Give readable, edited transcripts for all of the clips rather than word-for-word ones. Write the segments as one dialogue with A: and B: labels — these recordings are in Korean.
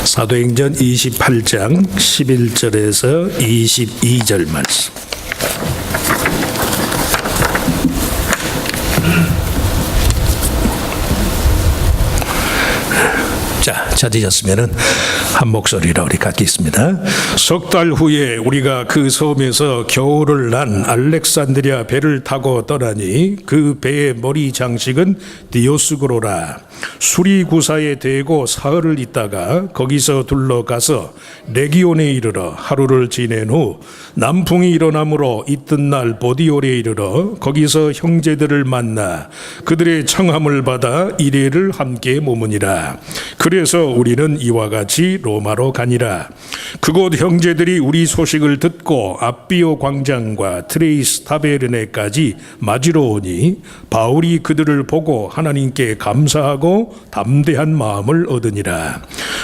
A: 사도행전 28장 11절에서 22절 말씀. 자, 찾으셨으면은 한 목소리로 우리 같이 있습니다. 석 달 후에 우리가 그 섬에서 겨울을 난 알렉산드리아 배를 타고 떠나니 그 배의 머리 장식은 디오스고로라. 수리구사에 대고 사흘을 있다가 거기서 둘러가서 레기온에 이르러 하루를 지낸 후 남풍이 일어나므로 이튿날 보디올에 이르러 거기서 형제들을 만나 그들의 청함을 받아 이레를 함께 머무니라. 그래서 우리는 이와 같이 로마로 가니라. 그곳 형제들이 우리 소식을 듣고 앞비오 광장과 트레이스 타베르네까지 맞으러 오니 바울이 그들을 보고 하나님께 감사하고 담대한 마음을 얻으니라.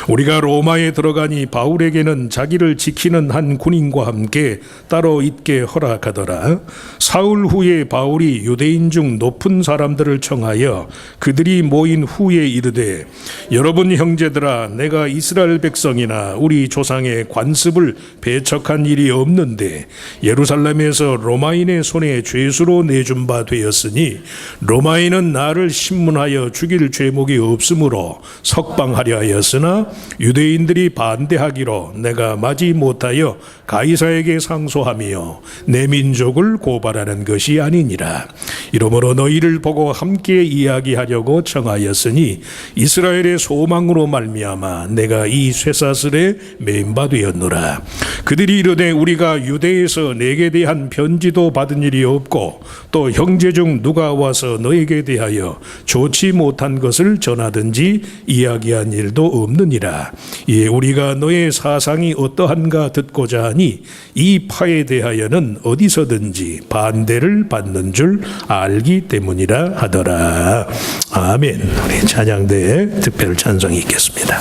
A: 우리가 로마에 들어가니 바울에게는 자기를 지키는 한 군인과 함께 따로 있게 허락하더라. 사흘 후에 바울이 유대인 중 높은 사람들을 청하여 그들이 모인 후에 이르되, 여러분 형제들아, 내가 이스라엘 백성이나 우리 조상의 관습을 배척한 일이 없는데 예루살렘에서 로마인의 손에 죄수로 내준 바 되었으니 로마인은 나를 신문하여 죽일 죄목이 없으므로 석방하려 하였으나 유대인들이 반대하기로 내가 마지 못하여 가이사에게 상소하며 내 민족을 고발하는 것이 아니니라. 이러므로 너희를 보고 함께 이야기하려고 청하였으니 이스라엘의 소망으로 말미암아 내가 이 쇠사슬에 매인 바 되었노라. 그들이 이르되, 우리가 유대에서 내게 대한 편지도 받은 일이 없고 또 형제 중 누가 와서 너에게 대하여 좋지 못한 것을 전하든지 이야기한 일도 없느니라. 예, 우리가 너의 사상이 어떠한가 듣고자 하니 이 파에 대하여는 어디서든지 반대를 받는 줄 알기 때문이라 하더라. 아멘. 우리 찬양대에 특별 찬송이 있겠습니다.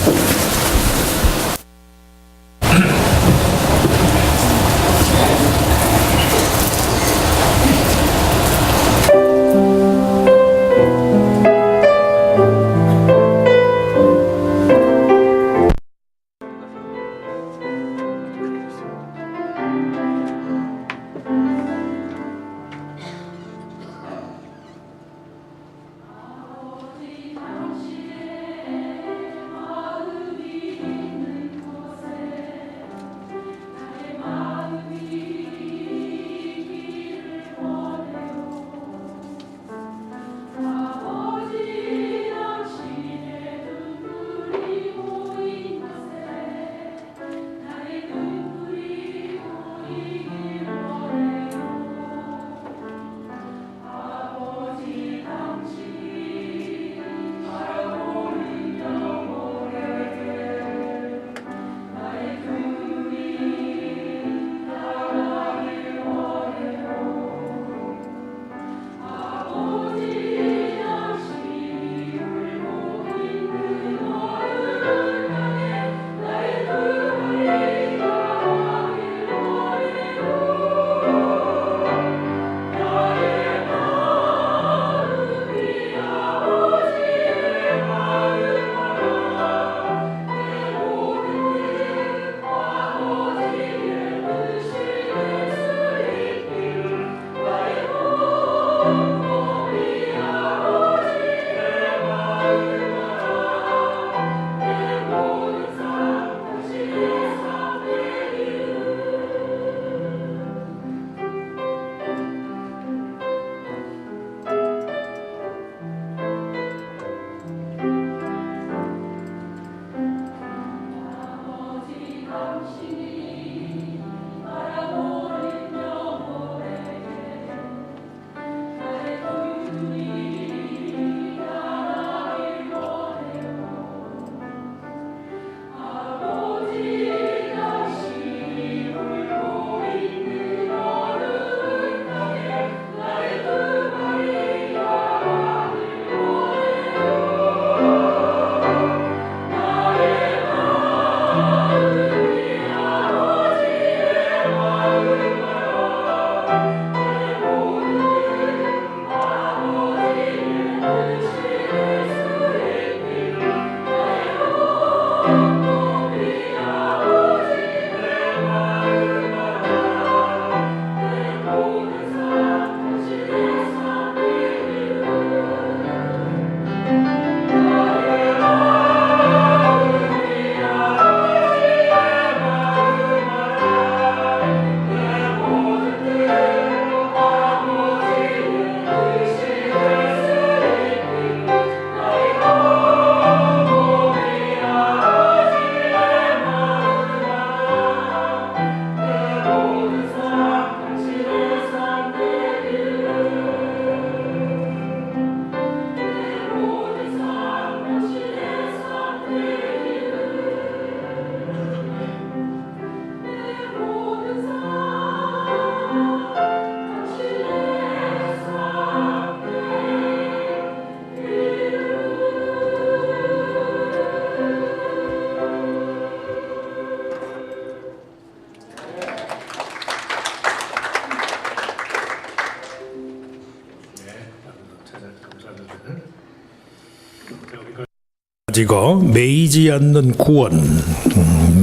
A: 가지고 매이지 않는 구원,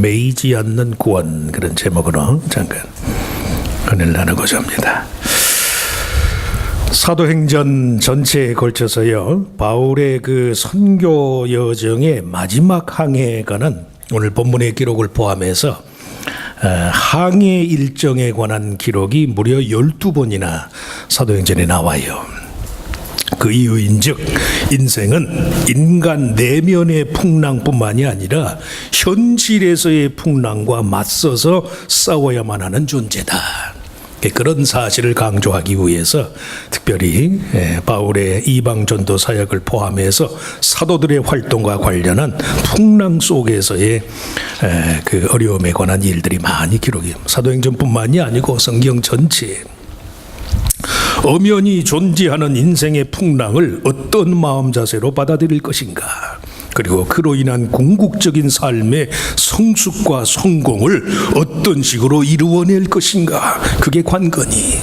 A: 매이지 않는 구원, 그런 제목으로 잠깐 은혜를 나누고자 합니다. 사도행전 전체에 걸쳐서요, 바울의 그 선교 여정의 마지막 항해에 관한 오늘 본문의 기록을 포함해서 항해 일정에 관한 기록이 무려 12번이나 사도행전에 나와요. 그 이유인즉 인생은 인간 내면의 풍랑뿐만이 아니라 현실에서의 풍랑과 맞서서 싸워야만 하는 존재다. 그런 사실을 강조하기 위해서 특별히 바울의 이방 전도 사역을 포함해서 사도들의 활동과 관련한 풍랑 속에서의 그 어려움에 관한 일들이 많이 기록이, 사도행전뿐만이 아니고 성경 전체에 엄연히 존재하는 인생의 풍랑을 어떤 마음 자세로 받아들일 것인가, 그리고 그로 인한 궁극적인 삶의 성숙과 성공을 어떤 식으로 이루어낼 것인가, 그게 관건이.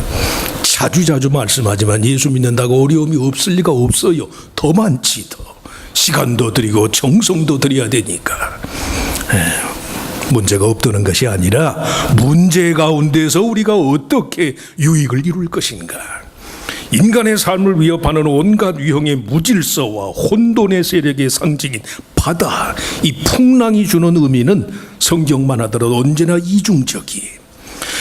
A: 자주자주 말씀하지만 예수 믿는다고 어려움이 없을 리가 없어요. 더 많지, 더. 시간도 들이고 정성도 들여야 되니까. 문제가 없다는 것이 아니라 문제 가운데서 우리가 어떻게 유익을 이룰 것인가. 인간의 삶을 위협하는 온갖 유형의 무질서와 혼돈의 세력의 상징인 바다, 이 풍랑이 주는 의미는 성경만 하더라도 언제나 이중적이,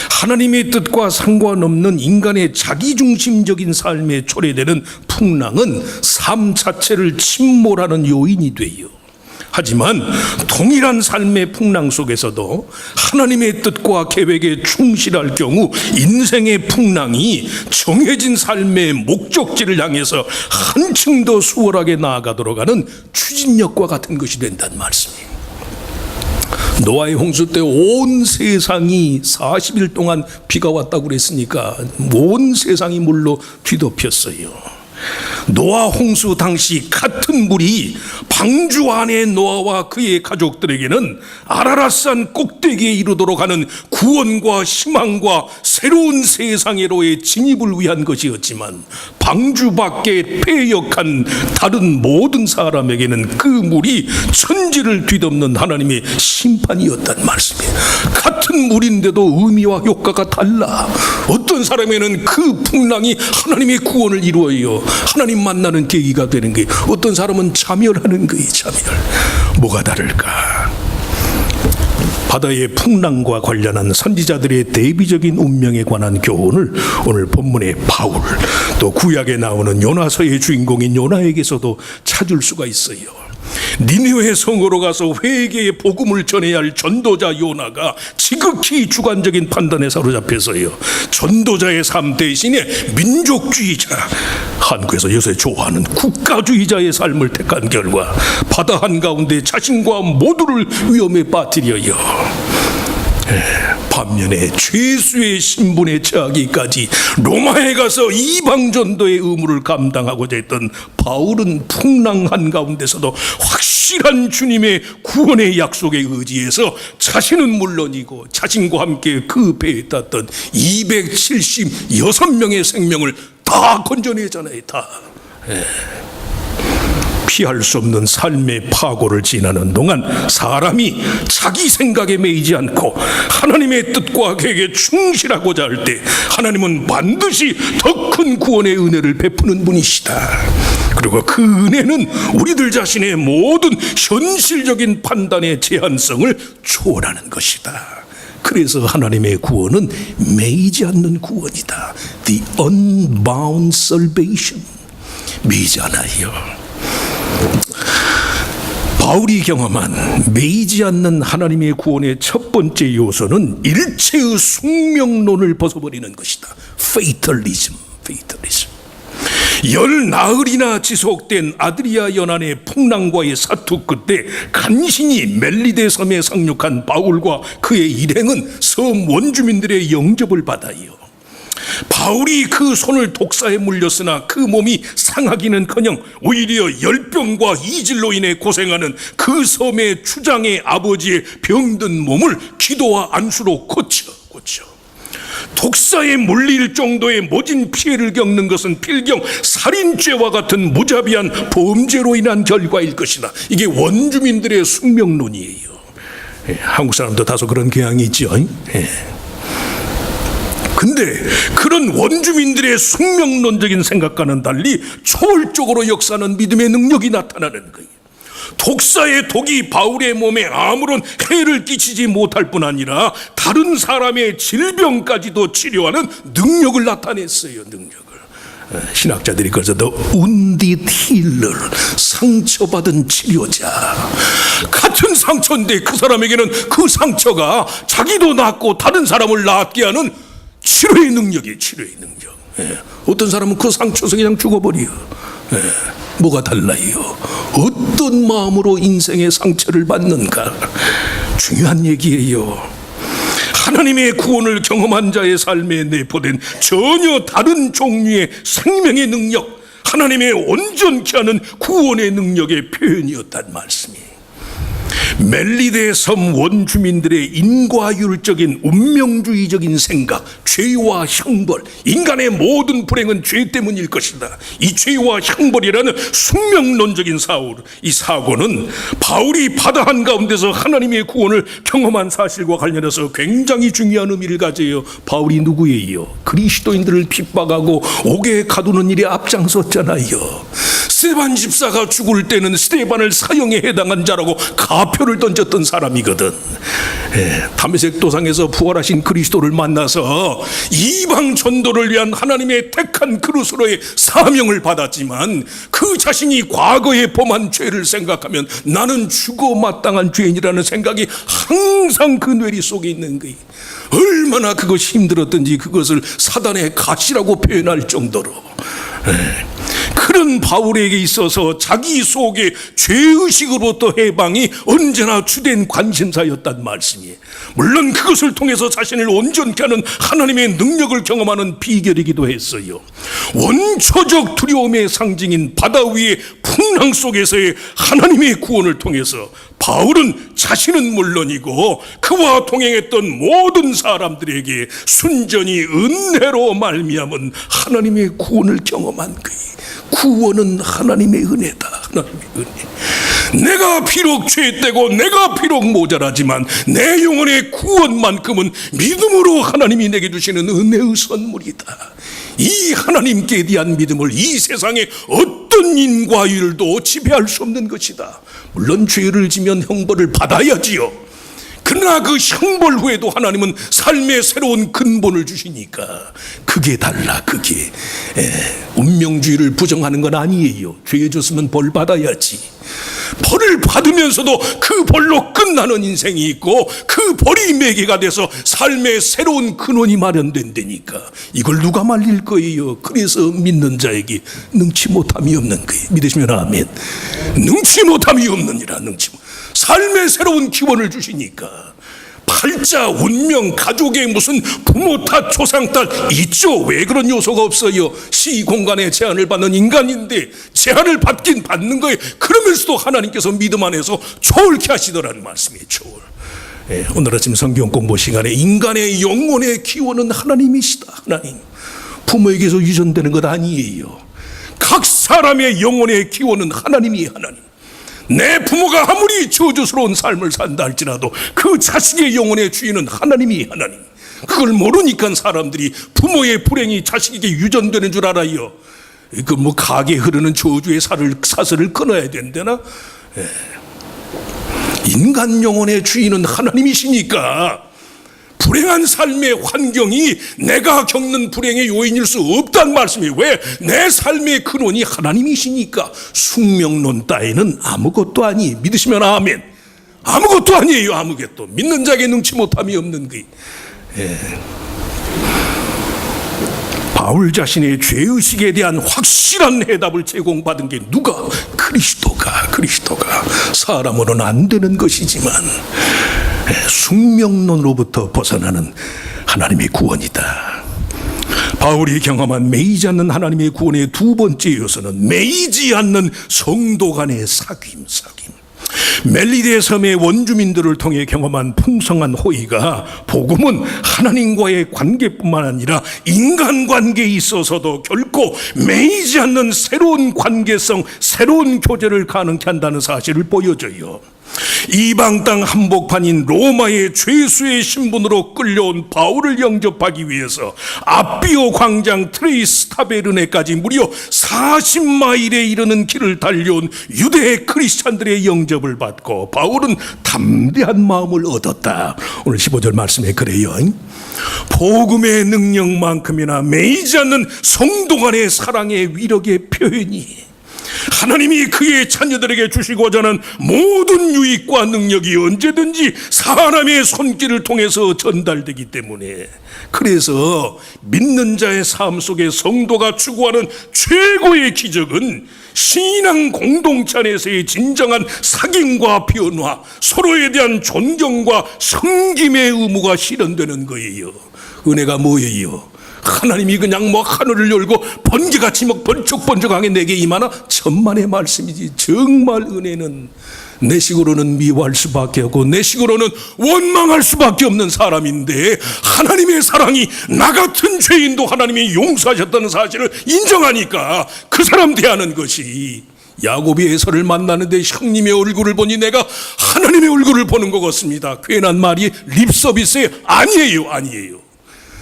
A: 하나님의 뜻과 상관없는 인간의 자기중심적인 삶에 초래되는 풍랑은 삶 자체를 침몰하는 요인이 돼요. 하지만 동일한 삶의 풍랑 속에서도 하나님의 뜻과 계획에 충실할 경우 인생의 풍랑이 정해진 삶의 목적지를 향해서 한층 더 수월하게 나아가도록 하는 추진력과 같은 것이 된다는 말씀이에요. 노아의 홍수 때 온 세상이 40일 동안 비가 왔다고 그랬으니까 온 세상이 물로 뒤덮였어요. 노아 홍수 당시 같은 물이 방주 안에 노아와 그의 가족들에게는 아라랏산 꼭대기에 이르도록 하는 구원과 희망과 새로운 세상으로의 진입을 위한 것이었지만, 방주 밖에 패역한 다른 모든 사람에게는 그 물이 천지를 뒤덮는 하나님의 심판이었단 말씀이에요. 같은 물인데도 의미와 효과가 달라. 어떤 사람에게는 그 풍랑이 하나님의 구원을 이루어요. 하나님 만나는 계기가 되는 게, 어떤 사람은 자멸하는 거예요. 자멸. 뭐가 다를까? 바다의 풍랑과 관련한 선지자들의 대비적인 운명에 관한 교훈을 오늘 본문의 바울, 또 구약에 나오는 요나서의 주인공인 요나에게서도 찾을 수가 있어요. 니느웨 성으로 가서 회개의 복음을 전해야 할 전도자 요나가 지극히 주관적인 판단에 사로잡혀서요, 전도자의 삶 대신에 민족주의자, 한국에서 요새 좋아하는 국가주의자의 삶을 택한 결과 바다 한가운데 자신과 모두를 위험에 빠뜨려요. 반면에 죄수의 신분에 처하기까지 로마에 가서 이방전도의 의무를 감당하고자 했던 바울은 풍랑 한가운데서도 확실한 주님의 구원의 약속에 의지해서 자신은 물론이고 자신과 함께 그 배에 탔던 276명의 생명을 다 건져내잖아요. 다. 피할 수 없는 삶의 파고를 지나는 동안 사람이 자기 생각에 매이지 않고 하나님의 뜻과 계획에 충실하고자 할 때 하나님은 반드시 더 큰 구원의 은혜를 베푸는 분이시다. 그리고 그 은혜는 우리들 자신의 모든 현실적인 판단의 제한성을 초월하는 것이다. 그래서 하나님의 구원은 매이지 않는 구원이다. The unbound salvation. 매이지 않아요. 바울이 경험한 매이지 않는 하나님의 구원의 첫 번째 요소는 일체의 숙명론을 벗어버리는 것이다. Fatalism. 열 나흘이나 지속된 아드리아 연안의 풍랑과의 사투 끝에 간신히 멜리데 섬에 상륙한 바울과 그의 일행은 섬 원주민들의 영접을 받아요. 바울이 그 손을 독사에 물렸으나 그 몸이 상하기는커녕 오히려 열병과 이질로 인해 고생하는 그 섬의 추장의 아버지의 병든 몸을 기도와 안수로 고쳐 독사에 물릴 정도의 모진 피해를 겪는 것은 필경 살인죄와 같은 무자비한 범죄로 인한 결과일 것이다. 이게 원주민들의 숙명론이에요. 한국 사람도 다소 그런 경향이 있죠. 근데 그런 원주민들의 숙명론적인 생각과는 달리 초월적으로 역사하는 믿음의 능력이 나타나는 거예요. 독사의 독이 바울의 몸에 아무런 해를 끼치지 못할 뿐 아니라 다른 사람의 질병까지도 치료하는 능력을 나타냈어요. 능력을. 신학자들이 그래서 The wounded healer, 상처받은 치료자. 같은 상처인데 그 사람에게는 그 상처가 자기도 낫고 다른 사람을 낫게 하는 치료의 능력이에요. 치료의 능력. 어떤 사람은 그 상처에서 그냥 죽어버려요. 뭐가 달라요? 어떤 마음으로 인생의 상처를 받는가? 중요한 얘기예요. 하나님의 구원을 경험한 자의 삶에 내포된 전혀 다른 종류의 생명의 능력, 하나님의 온전케 하는 구원의 능력의 표현이었단 말씀이에요. 멜리데 섬 원주민들의 인과율적인 운명주의적인 생각, 죄와 형벌, 인간의 모든 불행은 죄 때문일 것이다. 이 죄와 형벌이라는 숙명론적인 이 사고는 바울이 바다 한가운데서 하나님의 구원을 경험한 사실과 관련해서 굉장히 중요한 의미를 가져요. 바울이 누구예요? 그리스도인들을 핍박하고 옥에 가두는 일에 앞장섰잖아요. 스데반 집사가 죽을 때는 스데반을 사형에 해당한 자라고 가표를 던졌던 사람이거든. 다메섹 도상에서 부활하신 그리스도를 만나서 이방 전도를 위한 하나님의 택한 그릇으로의 사명을 받았지만 그 자신이 과거에 범한 죄를 생각하면 나는 죽어 마땅한 죄인이라는 생각이 항상 그 뇌리 속에 있는 거예요. 얼마나 그것이 힘들었든지 그것을 사단의 가시라고 표현할 정도로. 그런 바울에게 있어서 자기 속의 죄의식으로부터 해방이 언제나 주된 관심사였단 말씀이에요. 물론 그것을 통해서 자신을 온전케 하는 하나님의 능력을 경험하는 비결이기도 했어요. 원초적 두려움의 상징인 바다 위의 풍랑 속에서의 하나님의 구원을 통해서 바울은 자신은 물론이고 그와 동행했던 모든 사람들에게 순전히 은혜로 말미암은 하나님의 구원을 경험한 거예요. 구원은 하나님의 은혜다. 하나님의 은혜. 내가 비록 죄되고 내가 비록 모자라지만 내 영혼의 구원만큼은 믿음으로 하나님이 내게 주시는 은혜의 선물이다. 이 하나님께 대한 믿음을 이 세상의 어떤 인과율도 지배할 수 없는 것이다. 물론 죄를 지면 형벌을 받아야지요. 그러나 그 형벌 후에도 하나님은 삶의 새로운 근본을 주시니까 그게 달라. 그게 운명주의를 부정하는 건 아니에요. 죄 졌으면 벌 받아야지. 벌을 받으면서도 그 벌로 끝나는 인생이 있고 그 벌이 매개가 돼서 삶의 새로운 근원이 마련된다니까. 이걸 누가 말릴 거예요? 그래서 믿는 자에게 능치 못함이 없는 거예요. 믿으시면 아멘. 능치 못함이 없느니라. 삶의 새로운 기원을 주시니까. 팔자, 운명, 가족의 무슨 부모 탓, 조상 탓 있죠. 왜 그런 요소가 없어요? 시공간에 제한을 받는 인간인데 제한을 받긴 받는 거예요. 그러면서도 하나님께서 믿음 안에서 초월케 하시더라는 말씀이에요. 초월. 오늘 아침 성경 공부 시간에 인간의 영혼의 기원은 하나님이시다. 하나님. 부모에게서 유전되는 것 아니에요. 각 사람의 영혼의 기원은 하나님이 하나님. 내 부모가 아무리 저주스러운 삶을 산다 할지라도 그 자식의 영혼의 주인은 하나님이 하나님. 그걸 모르니까 사람들이 부모의 불행이 자식에게 유전되는 줄 알아요. 그 뭐 가게 흐르는 저주의 사슬을 끊어야 된다나? 인간 영혼의 주인은 하나님이시니까 불행한 삶의 환경이 내가 겪는 불행의 요인일 수 없다는 말씀이에요. 왜? 내 삶의 근원이 하나님이시니까. 숙명론 따위는 아무것도 아니. 믿으시면 아멘. 아무것도 아니에요. 아무것도. 믿는 자에게 능치 못함이 없는 거예요. 바울 자신의 죄의식에 대한 확실한 해답을 제공받은 게 누가? 그리스도가. 사람으로는 안 되는 것이지만 숙명론으로부터 벗어나는 하나님의 구원이다. 바울이 경험한 매이지 않는 하나님의 구원의 두 번째 요소는 매이지 않는 성도 간의 사귐. 멜리데 섬의 원주민들을 통해 경험한 풍성한 호의가 복음은 하나님과의 관계뿐만 아니라 인간관계에 있어서도 결코 매이지 않는 새로운 관계성, 새로운 교제를 가능케 한다는 사실을 보여줘요. 이방 땅 한복판인 로마의 죄수의 신분으로 끌려온 바울을 영접하기 위해서 아비오 광장 트레이스타베르네까지 무려 40마일에 이르는 길을 달려온 유대 크리스찬들의 영접을 받고 바울은 담대한 마음을 얻었다. 오늘 15절 말씀에 그래요. 복음의 능력만큼이나 매이지 않는 성도 간의 사랑의 위력의 표현이 하나님이 그의 자녀들에게 주시고자 하는 모든 유익과 능력이 언제든지 사람의 손길을 통해서 전달되기 때문에, 그래서 믿는 자의 삶 속에 성도가 추구하는 최고의 기적은 신앙 공동체 안에서의 진정한 사귐과 변화, 서로에 대한 존경과 섬김의 의무가 실현되는 거예요. 은혜가 뭐예요? 하나님이 그냥 하늘을 열고 번개같이 번쩍번쩍하게 내게 임하나? 천만의 말씀이지. 정말 은혜는 내 식으로는 미워할 수밖에 없고 내 식으로는 원망할 수밖에 없는 사람인데, 하나님의 사랑이 나 같은 죄인도 하나님이 용서하셨다는 사실을 인정하니까 그 사람 대하는 것이, 야곱이 에서를 만나는데 형님의 얼굴을 보니 내가 하나님의 얼굴을 보는 것 같습니다. 괜한 말이 립서비스에 아니에요.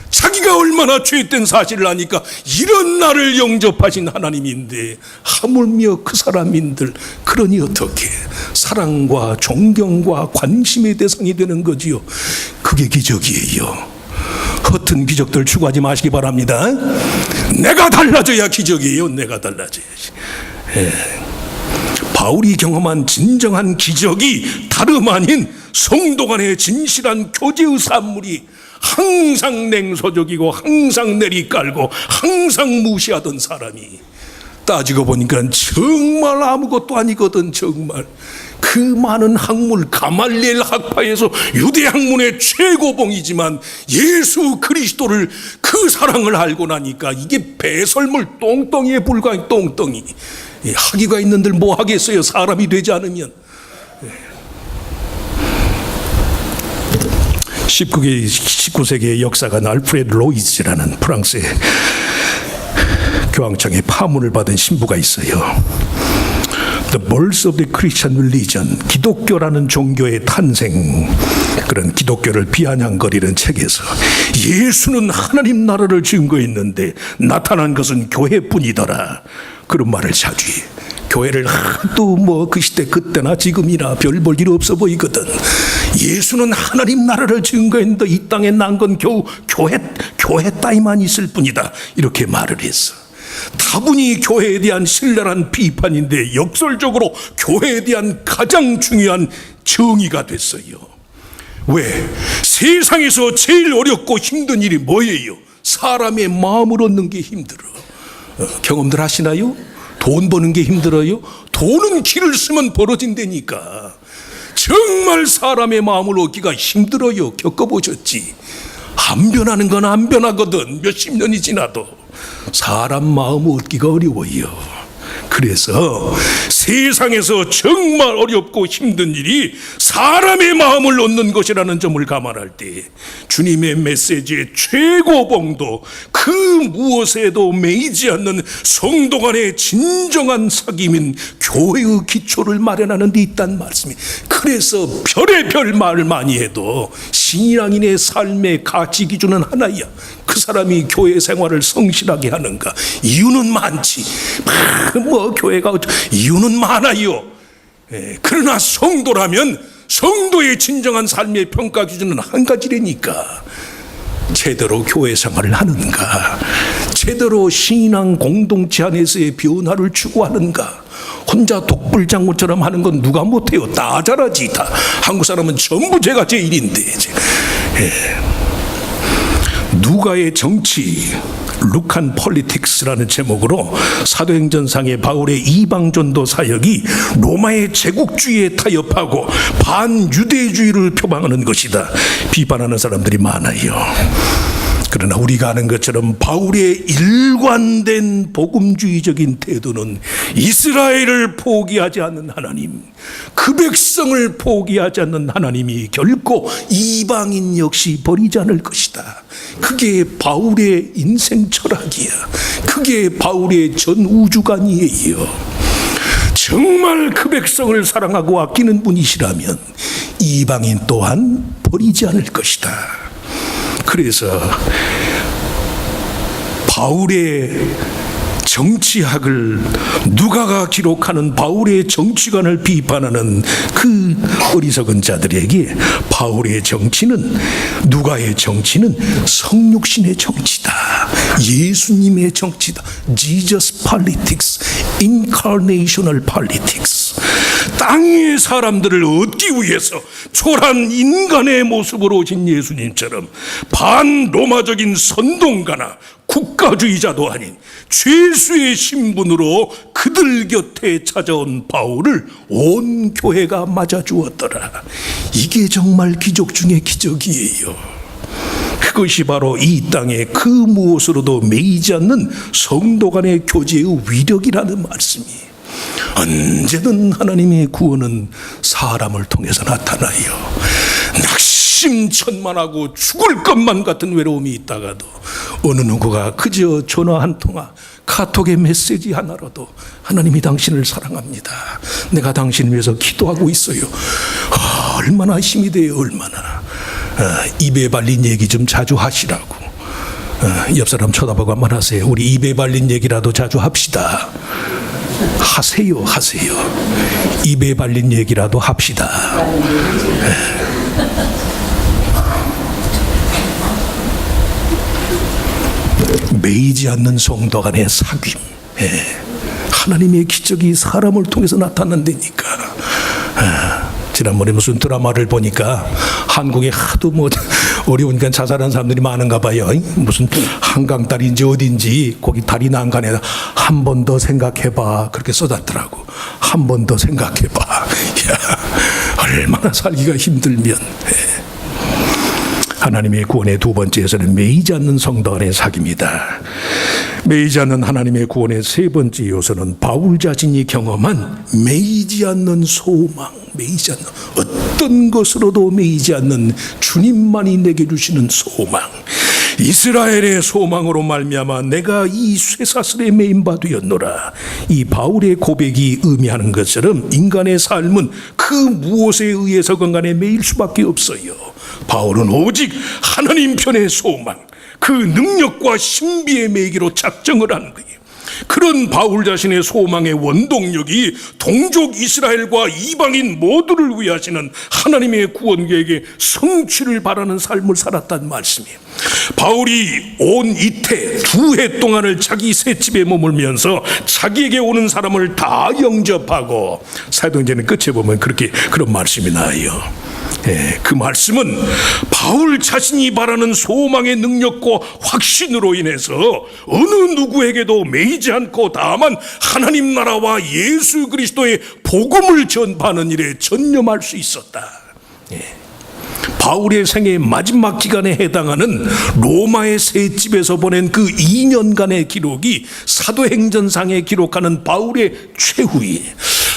A: 자기가 얼마나 죄된 사실을 아니까 이런 나를 영접하신 하나님인데 하물며 그 사람인들, 그러니 어떻게 사랑과 존경과 관심의 대상이 되는 거지요. 그게 기적이에요. 허튼 기적들 추구하지 마시기 바랍니다. 내가 달라져야 기적이에요. 내가 달라져야지. 바울이 경험한 진정한 기적이 다름 아닌 성도 간의 진실한 교제의 산물이 항상 냉소적이고 항상 내리깔고 항상 무시하던 사람이 따지고 보니까 정말 아무것도 아니거든. 정말 그 많은 학문, 가말리엘 학파에서 유대 학문의 최고봉이지만 예수 그리스도를, 그 사랑을 알고 나니까 이게 배설물 똥덩이에 불과한 똥덩이. 학위가 있는들 뭐 하겠어요, 사람이 되지 않으면. 19세기의 역사관 알프레드 로이즈라는 프랑스의 교황청의 파문을 받은 신부가 있어요. The Birth of the Christian Religion, 기독교라는 종교의 탄생, 그런 기독교를 비아냥거리는 책에서 예수는 하나님 나라를 증거했는데 나타난 것은 교회뿐이더라, 그런 말을 자주 해요. 교회를 하도 그 시대 그때나 지금이나 별 볼 일 없어 보이거든. 예수는 하나님 나라를 증거했는데 이 땅에 난 건 겨우 교회 따위만 있을 뿐이다, 이렇게 말을 했어. 다분히 교회에 대한 신랄한 비판인데 역설적으로 교회에 대한 가장 중요한 정의가 됐어요. 왜? 세상에서 제일 어렵고 힘든 일이 뭐예요? 사람의 마음을 얻는 게 힘들어. 경험들 하시나요? 돈 버는 게 힘들어요? 돈은 길을 쓰면 벌어진다니까. 정말 사람의 마음을 얻기가 힘들어요. 겪어보셨지? 안 변하는 건 안 변하거든. 몇십 년이 지나도 사람 마음 얻기가 어려워요. 그래서 세상에서 정말 어렵고 힘든 일이 사람의 마음을 얻는 것이라는 점을 감안할 때 주님의 메시지의 최고봉도 그 무엇에도 매이지 않는 성도 간의 진정한 사귐인 교회의 기초를 마련하는 데 있다는 말씀이. 그래서 별의 별 말을 많이 해도 신앙인의 삶의 가치 기준은 하나야. 그 사람이 교회 생활을 성실하게 하는가. 이유는 많지. 교회가 이유는 많아요. 그러나 성도라면 성도의 진정한 삶의 평가 기준은 한 가지라니까. 제대로 교회 생활을 하는가, 제대로 신앙 공동체 안에서의 변화를 추구하는가. 혼자 독불장군처럼 하는 건 누가 못해요. 다 잘하지. 다. 한국 사람은 전부 제가 제일인데. 누가의 정치, 루칸 폴리틱스라는 제목으로 사도행전상의 바울의 이방전도 사역이 로마의 제국주의에 타협하고 반유대주의를 표방하는 것이다, 비판하는 사람들이 많아요. 그러나 우리가 아는 것처럼 바울의 일관된 복음주의적인 태도는 이스라엘을 포기하지 않는 하나님, 그 백성을 포기하지 않는 하나님이 결코 이방인 역시 버리지 않을 것이다. 그게 바울의 인생 철학이야. 그게 바울의 전 우주관이에요. 정말 그 백성을 사랑하고 아끼는 분이시라면 이방인 또한 버리지 않을 것이다. 그래서 바울의 정치학을 누가가 기록하는 바울의 정치관을 비판하는 그 어리석은 자들에게 바울의 정치는, 누가의 정치는 성육신의 정치다, 예수님의 정치다. Jesus politics, incarnational politics. 땅의 사람들을 얻기 위해서 초라한 인간의 모습으로 오신 예수님처럼 반로마적인 선동가나 국가주의자도 아닌 죄수의 신분으로 그들 곁에 찾아온 바울을 온 교회가 맞아주었더라. 이게 정말 기적 중의 기적이에요. 그것이 바로 이 땅에 그 무엇으로도 매이지 않는 성도 간의 교제의 위력이라는 말씀이에요. 언제든 하나님의 구원은 사람을 통해서 나타나요. 낙심천만하고 죽을 것만 같은 외로움이 있다가도 어느 누구가 그저 전화 한 통화, 카톡의 메시지 하나로도 하나님이 당신을 사랑합니다, 내가 당신을 위해서 기도하고 있어요. 얼마나 힘이 돼요. 얼마나. 입에 발린 얘기 좀 자주 하시라고. 옆 사람 쳐다보고 한번 하세요. 우리 입에 발린 얘기라도 자주 합시다. 하세요. 입에 발린 얘기라도 합시다. 매이지 않는 성도 간의 사귐. 하나님의 기적이 사람을 통해서 나타난다니까. 지난번에 무슨 드라마를 보니까 한국에 하도 어려우니까 자살한 사람들이 많은가 봐요. 무슨 한강다리인지 어딘지 거기 다리 난간에 한 번 더 생각해봐 그렇게 써놨더라고. 한 번 더 생각해봐. 야, 얼마나 살기가 힘들면. 하나님의 구원의 두 번째 요소는 매이지 않는 성도 간의 사귐이다. 매이지 않는 하나님의 구원의 세 번째 요소는 바울 자신이 경험한 매이지 않는 소망, 매이지 않는, 어떤 것으로도 매이지 않는 주님만이 내게 주시는 소망. 이스라엘의 소망으로 말미암아 내가 이 쇠사슬에 매인 바 되었노라. 이 바울의 고백이 의미하는 것처럼 인간의 삶은 그 무엇에 의해서 건간에 매일 수밖에 없어요. 바울은 오직 하나님 편의 소망, 그 능력과 신비의 매기로 작정을 하는 거예요. 그런 바울 자신의 소망의 원동력이 동족 이스라엘과 이방인 모두를 위하시는 하나님의 구원 계획의 성취를 바라는 삶을 살았다는 말씀이에요. 바울이 온 이태 2해 동안을 자기 셋집에 머물면서 자기에게 오는 사람을 다 영접하고, 사도행전의 끝에 보면 그런 말씀이 나와요. 그 말씀은 바울 자신이 바라는 소망의 능력과 확신으로 인해서 어느 누구에게도 매이지 않고 다만 하나님 나라와 예수 그리스도의 복음을 전파하는 일에 전념할 수 있었다. 바울의 생의 마지막 기간에 해당하는 로마의 세 집에서 보낸 그 2년간의 기록이 사도행전상에 기록하는 바울의 최후에,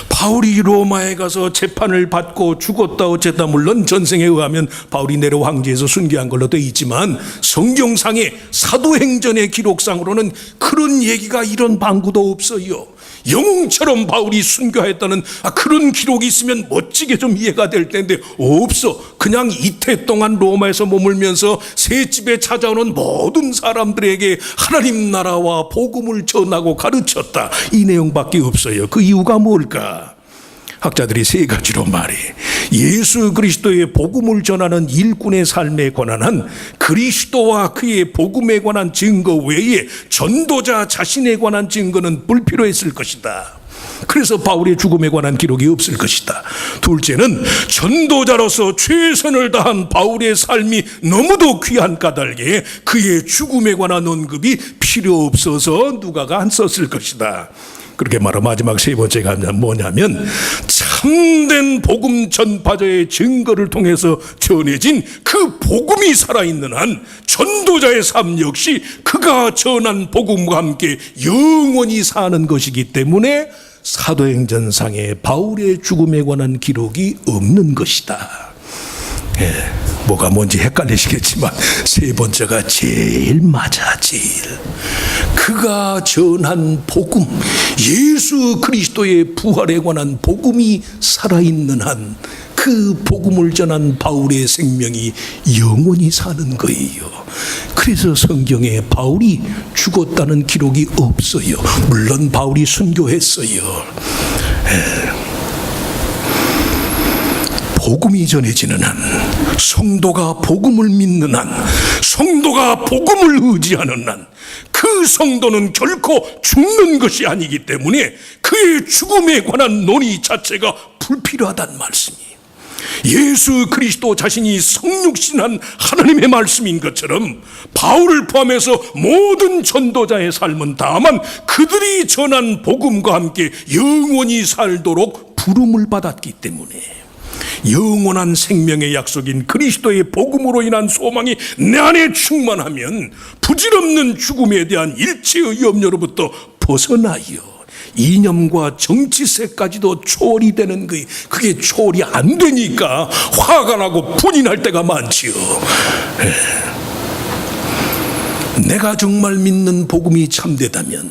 A: 바울이 로마에 가서 재판을 받고 죽었다 어쨌다, 물론 전생에 의하면 바울이 네로 황제에서 순교한 걸로 되어 있지만 성경상의 사도행전의 기록상으로는 그런 얘기가 이런 방구도 없어요. 영웅처럼 바울이 순교했다는 그런 기록이 있으면 멋지게 좀 이해가 될 텐데 없어. 그냥 이태 동안 로마에서 머물면서 새 집에 찾아오는 모든 사람들에게 하나님 나라와 복음을 전하고 가르쳤다, 이 내용밖에 없어요. 그 이유가 뭘까? 학자들이 세 가지로 말해. 예수 그리스도의 복음을 전하는 일꾼의 삶에 관한 그리스도와 그의 복음에 관한 증거 외에 전도자 자신에 관한 증거는 불필요했을 것이다. 그래서 바울의 죽음에 관한 기록이 없을 것이다. 둘째는 전도자로서 최선을 다한 바울의 삶이 너무도 귀한 까닭에 그의 죽음에 관한 언급이 필요 없어서 누가가 안 썼을 것이다. 그렇게 말하고 마지막 세 번째가 뭐냐면 참된 복음 전파자의 증거를 통해서 전해진 그 복음이 살아있는 한 전도자의 삶 역시 그가 전한 복음과 함께 영원히 사는 것이기 때문에 사도행전상에 바울의 죽음에 관한 기록이 없는 것이다. 뭐가 뭔지 헷갈리시겠지만 세 번째가 제일 맞아. 제일 그가 전한 복음, 예수 그리스도의 부활에 관한 복음이 살아있는 한 그 복음을 전한 바울의 생명이 영원히 사는 거예요. 그래서 성경에 바울이 죽었다는 기록이 없어요. 물론 바울이 순교했어요. 복음이 전해지는 한, 성도가 복음을 믿는 한, 성도가 복음을 의지하는 한, 그 성도는 결코 죽는 것이 아니기 때문에 그의 죽음에 관한 논의 자체가 불필요하다는 말씀이에요. 예수 그리스도 자신이 성육신한 하나님의 말씀인 것처럼 바울을 포함해서 모든 전도자의 삶은 다만 그들이 전한 복음과 함께 영원히 살도록 부름을 받았기 때문에 영원한 생명의 약속인 그리스도의 복음으로 인한 소망이 내 안에 충만하면 부질없는 죽음에 대한 일체의 염려로부터 벗어나요. 이념과 정치세까지도 초월이 되는 거예요. 그게 초월이 안 되니까 화가 나고 분이 날 때가 많지요. 내가 정말 믿는 복음이 참되다면,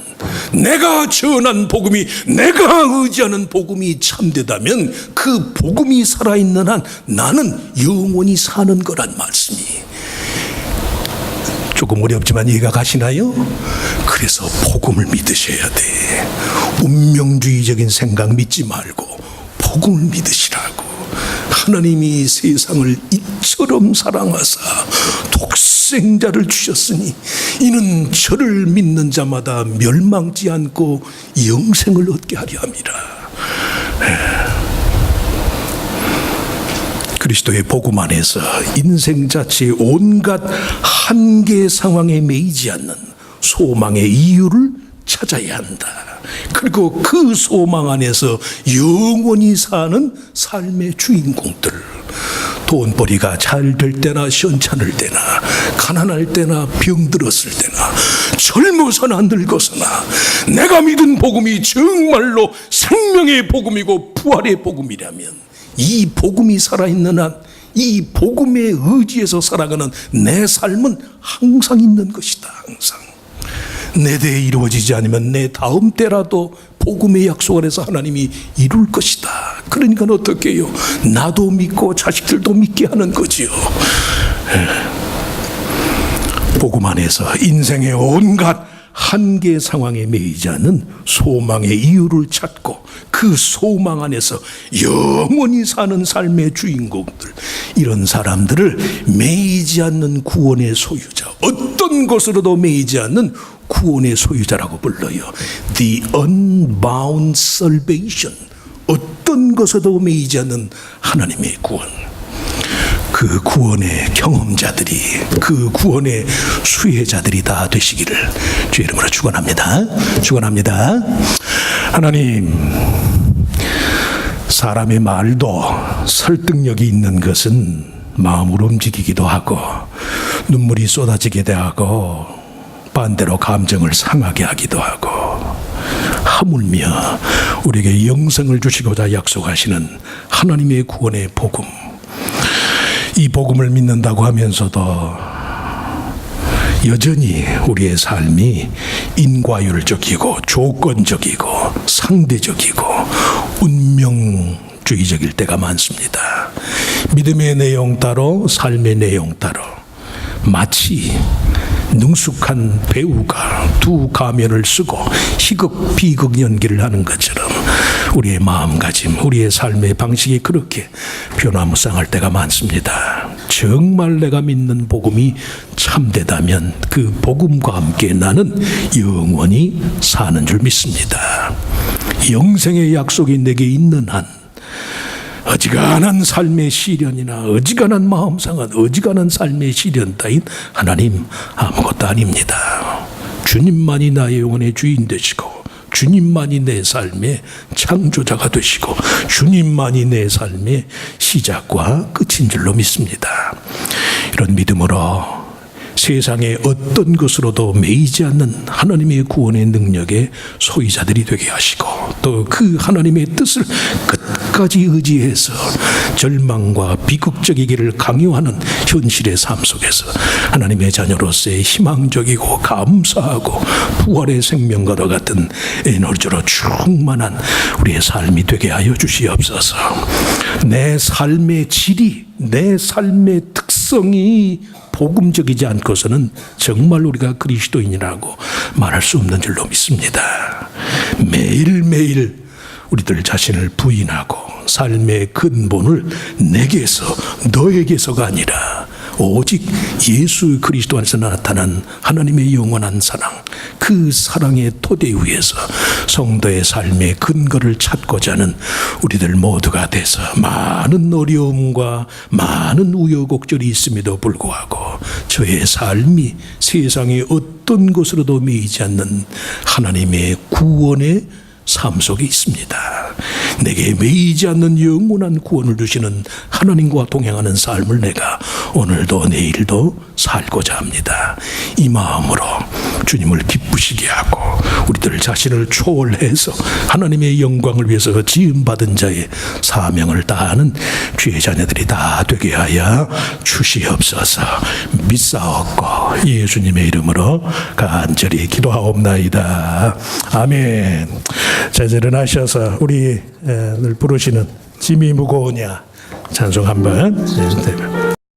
A: 내가 전한 복음이, 내가 의지하는 복음이 참되다면 그 복음이 살아있는 한 나는 영원히 사는 거란 말씀이에요. 조금 어렵지만 이해가 가시나요? 그래서 복음을 믿으셔야 돼. 운명주의적인 생각 믿지 말고 복음을 믿으시라고. 하나님이 세상을 이처럼 사랑하사 독생자를 주셨으니 이는 저를 믿는 자마다 멸망지 않고 영생을 얻게 하려 함이라. 그리스도의 복음 안에서 인생 자체의 온갖 한계 상황에 매이지 않는 소망의 이유를 찾아야 한다. 그리고 그 소망 안에서 영원히 사는 삶의 주인공들, 돈벌이가 잘 될 때나 시원찮을 때나 가난할 때나 병들었을 때나 젊어서나 늙어서나 내가 믿은 복음이 정말로 생명의 복음이고 부활의 복음이라면 이 복음이 살아있는 한, 이 복음에 의지해서 살아가는 내 삶은 항상 있는 것이다. 항상 내 대에 이루어지지 않으면 내 다음 때라도 복음의 약속 안에서 하나님이 이룰 것이다. 그러니까 어떻게 해요? 나도 믿고 자식들도 믿게 하는 거지요. 복음 안에서 인생의 온갖 한계 상황에 매이지 않는 소망의 이유를 찾고 그 소망 안에서 영원히 사는 삶의 주인공들, 이런 사람들을 매이지 않는 구원의 소유자, 어떤 것으로도 매이지 않는 구원의 소유자라고 불러요. The unbound salvation, 어떤 것에도 매이지 않는 하나님의 구원. 그 구원의 경험자들이, 그 구원의 수혜자들이 다 되시기를 주의 이름으로 축원합니다. 축원합니다. 하나님, 사람의 말도 설득력이 있는 것은 마음을 움직이기도 하고 눈물이 쏟아지게 하고 반대로 감정을 상하게 하기도 하고, 하물며 우리에게 영생을 주시고자 약속하시는 하나님의 구원의 복음, 이 복음을 믿는다고 하면서도 여전히 우리의 삶이 인과율적이고 조건적이고 상대적이고 운명주의적일 때가 많습니다. 믿음의 내용 따로 삶의 내용 따로, 마치 능숙한 배우가 두 가면을 쓰고 희극 비극 연기를 하는 것처럼 우리의 마음가짐, 우리의 삶의 방식이 그렇게 변화무쌍할 때가 많습니다. 정말 내가 믿는 복음이 참되다면 그 복음과 함께 나는 영원히 사는 줄 믿습니다. 영생의 약속이 내게 있는 한 어지간한 삶의 시련이나 어지간한 마음상한 어지간한 삶의 시련 따윈 하나님 아무것도 아닙니다. 주님만이 나의 영혼의 주인 되시고 주님만이 내 삶의 창조자가 되시고 주님만이 내 삶의 시작과 끝인 줄로 믿습니다. 이런 믿음으로 세상의 어떤 것으로도 매이지 않는 하나님의 구원의 능력의 소유자들이 되게 하시고 또 그 하나님의 뜻을 끝까지 의지해서 절망과 비극적이기를 강요하는 현실의 삶 속에서 하나님의 자녀로서의 희망적이고 감사하고 부활의 생명과도 같은 에너지로 충만한 우리의 삶이 되게 하여 주시옵소서. 내 삶의 질이, 내 삶의 특성이 복음적이지 않고서는 정말 우리가 그리스도인이라고 말할 수 없는 줄로 믿습니다. 매일매일 우리들 자신을 부인하고 삶의 근본을 내게서 너에게서가 아니라 오직 예수 그리스도 안에서 나타난 하나님의 영원한 사랑, 그 사랑의 토대 위에서 성도의 삶의 근거를 찾고자 하는 우리들 모두가 돼서 많은 어려움과 많은 우여곡절이 있음에도 불구하고 저의 삶이 세상의 어떤 것으로도 매이지 않는 하나님의 구원의 삶 속에 있습니다. 내게 매이지 않는 영원한 구원을 주시는 하나님과 동행하는 삶을 내가 오늘도 내일도 살고자 합니다. 이 마음으로 주님을 기쁘시게 하고 우리들 자신을 초월해서 하나님의 영광을 위해서 지음받은 자의 사명을 다하는 주의 자녀들이 다 되게 하여 주시옵소서. 믿사옵고 예수님의 이름으로 간절히 기도하옵나이다. 아멘. 자, 이제 일어나셔서 우리 늘 부르시는 짐이 무거우냐 찬송 한번 해주세요.